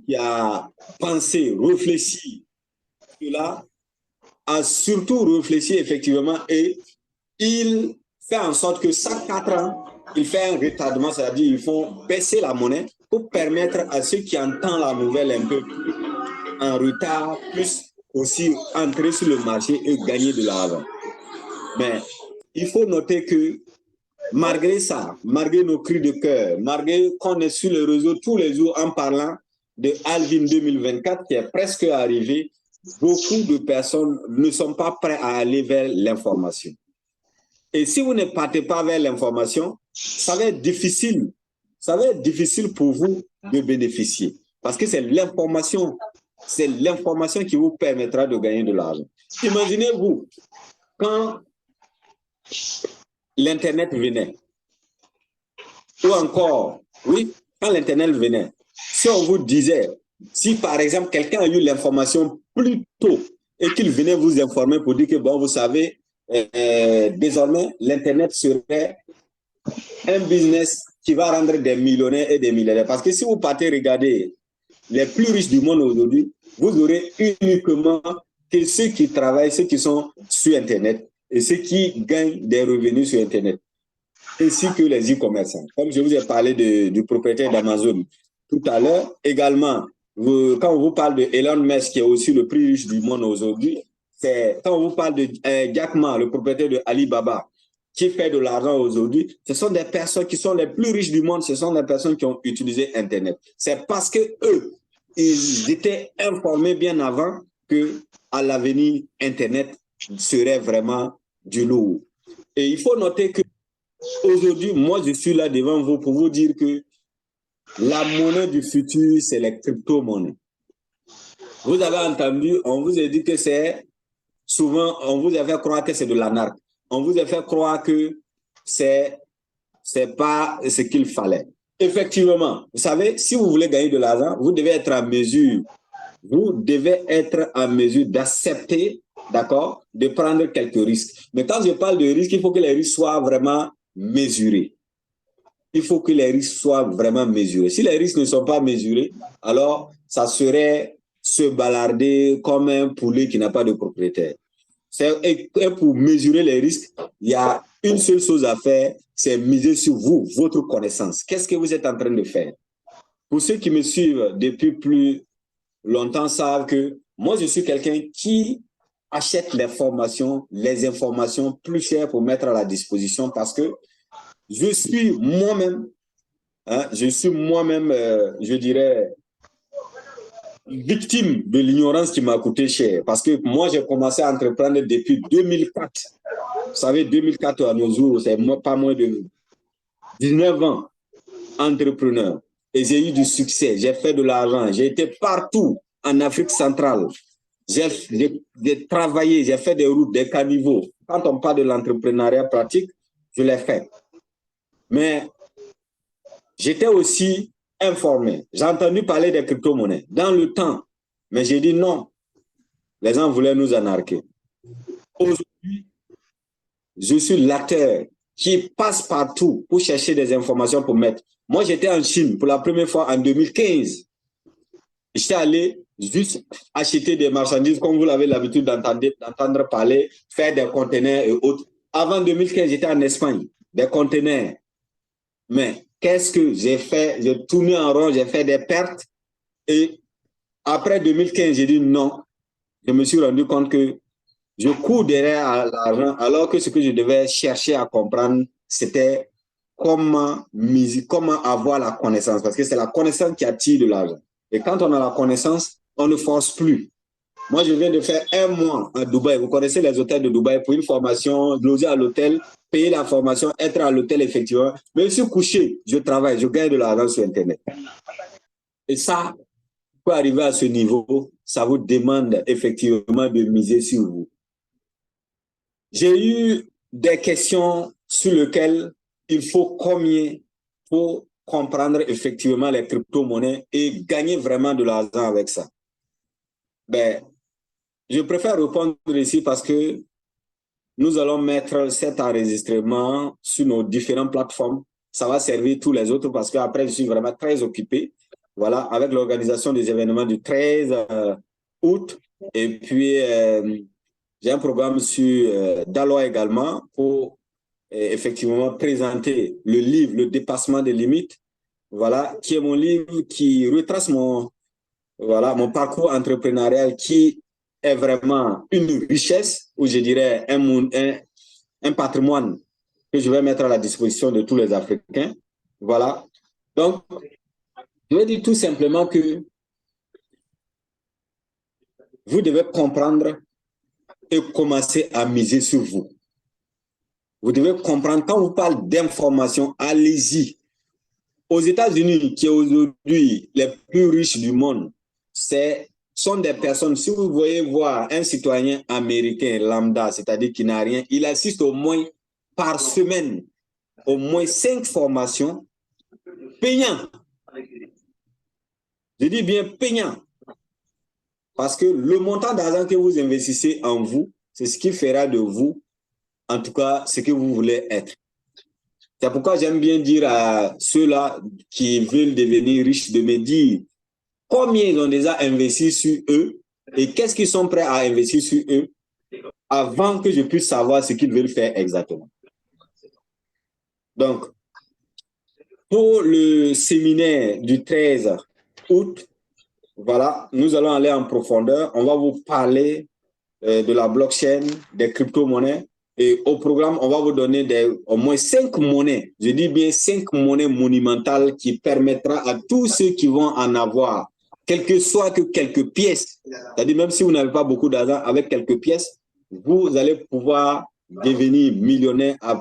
qui a pensé, réfléchi cela, a surtout réfléchi effectivement et il fait en sorte que chaque 4 ans, il fait un retardement, c'est-à-dire ils font baisser la monnaie pour permettre à ceux qui entendent la nouvelle un peu en retard, plus aussi entrer sur le marché et gagner de l'argent. Mais il faut noter que malgré ça, malgré nos cris de cœur, malgré qu'on est sur le réseau tous les jours en parlant de Alvin 2024 qui est presque arrivé, beaucoup de personnes ne sont pas prêtes à aller vers l'information. Et si vous ne partez pas vers l'information, ça va être difficile pour vous de bénéficier. Parce que c'est l'information qui vous permettra de gagner de l'argent. Imaginez-vous, quand l'Internet venait, ou encore, oui, quand l'Internet venait, si on vous disait, si par exemple quelqu'un a eu l'information plus tôt et qu'il venait vous informer pour dire que, bon, vous savez, désormais, l'Internet serait un business qui va rendre des millionnaires et des milliardaires. Parce que si vous partez regarder les plus riches du monde aujourd'hui, vous aurez uniquement que ceux qui travaillent, ceux qui sont sur Internet et ceux qui gagnent des revenus sur Internet, ainsi que les e-commerçants. Comme je vous ai parlé du propriétaire d'Amazon tout à l'heure, également, quand on vous parle de Elon Musk, qui est aussi le plus riche du monde aujourd'hui, quand on vous parle de Jack Ma, le propriétaire de Alibaba, qui fait de l'argent aujourd'hui, ce sont des personnes qui sont les plus riches du monde, ce sont des personnes qui ont utilisé Internet. C'est parce que eux, ils étaient informés bien avant que à l'avenir, Internet serait vraiment du lourd. Et il faut noter que aujourd'hui, moi, je suis là devant vous pour vous dire que la monnaie du futur, c'est les crypto-monnaies. Vous avez entendu, on vous a dit que c'est souvent, on vous a fait croire que c'est de l'anarchie. On vous a fait croire que c'est pas ce qu'il fallait. Effectivement, vous savez, si vous voulez gagner de l'argent, vous devez être en mesure d'accepter, d'accord, de prendre quelques risques. Mais quand je parle de risques, il faut que les risques soient vraiment mesurés. Il faut que les risques soient vraiment mesurés. Si les risques ne sont pas mesurés, alors ça serait se balader comme un poulet qui n'a pas de propriétaire. Et pour mesurer les risques, il y a une seule chose à faire, c'est miser sur vous, votre connaissance. Qu'est-ce que vous êtes en train de faire? Pour ceux qui me suivent depuis plus longtemps savent que moi, je suis quelqu'un qui achète les informations plus chères pour mettre à la disposition parce que je suis moi-même, je dirais, victime de l'ignorance qui m'a coûté cher. Parce que moi, j'ai commencé à entreprendre depuis 2004. Vous savez, 2004 à nos jours, c'est pas moins de 19 ans entrepreneur. Et j'ai eu du succès, j'ai fait de l'argent, j'ai été partout en Afrique centrale. J'ai travaillé, j'ai fait des routes, des caniveaux. Quand on parle de l'entrepreneuriat pratique, je l'ai fait. Mais j'étais aussi informé. J'ai entendu parler des crypto-monnaies dans le temps, mais j'ai dit non. Les gens voulaient nous anarquer. Aujourd'hui, je suis l'acteur qui passe partout pour chercher des informations pour mettre. Moi, j'étais en Chine pour la première fois en 2015. J'étais allé juste acheter des marchandises, comme vous l'avez l'habitude d'entendre parler, faire des conteneurs et autres. Avant 2015, j'étais en Espagne, des conteneurs. Mais qu'est-ce que j'ai fait? J'ai tourné en rond, j'ai fait des pertes. Et après 2015, j'ai dit non. Je me suis rendu compte que je cours derrière l'argent, alors que ce que je devais chercher à comprendre, c'était comment avoir la connaissance. Parce que c'est la connaissance qui attire de l'argent. Et quand on a la connaissance, on ne force plus. Moi, je viens de faire 1 mois à Dubaï. Vous connaissez les hôtels de Dubaï pour une formation, loger à l'hôtel, payer la formation, être à l'hôtel effectivement. Mais je suis couché, je travaille, je gagne de l'argent sur Internet. Et ça, pour arriver à ce niveau, ça vous demande effectivement de miser sur vous. J'ai eu des questions sur lesquelles il faut combien pour comprendre effectivement les crypto-monnaies et gagner vraiment de l'argent avec ça. Ben, je préfère répondre ici parce que nous allons mettre cet enregistrement sur nos différentes plateformes. Ça va servir tous les autres parce qu'après, je suis vraiment très occupé. voilà, avec l'organisation des événements du 13 août. Et puis, j'ai un programme sur Daloa également pour effectivement présenter le livre Le dépassement des limites, voilà, qui est mon livre qui retrace voilà, mon parcours entrepreneurial qui est vraiment une richesse, ou je dirais un patrimoine que je vais mettre à la disposition de tous les Africains. Voilà. Donc, je vais dire tout simplement que vous devez comprendre et commencer à miser sur vous. Vous devez comprendre, quand on parle d'information, allez-y. Aux États-Unis, qui est aujourd'hui les plus riches du monde, sont des personnes, si vous voyez voir un citoyen américain lambda, c'est-à-dire qui n'a rien, il assiste au moins par semaine, au moins 5 formations payantes. Je dis bien payant. Parce que le montant d'argent que vous investissez en vous, c'est ce qui fera de vous, en tout cas, ce que vous voulez être. C'est pourquoi j'aime bien dire à ceux-là qui veulent devenir riches de me dire combien ils ont déjà investi sur eux et qu'est-ce qu'ils sont prêts à investir sur eux avant que je puisse savoir ce qu'ils veulent faire exactement. Donc, pour le séminaire du 13 août, voilà, nous allons aller en profondeur. On va vous parler de la blockchain, des crypto-monnaies. Et au programme, on va vous donner au moins 5 monnaies. Je dis bien 5 monnaies monumentales qui permettra à tous ceux qui vont en avoir, quel que soit que quelques pièces, c'est-à-dire même si vous n'avez pas beaucoup d'argent, avec quelques pièces, vous allez pouvoir devenir millionnaire à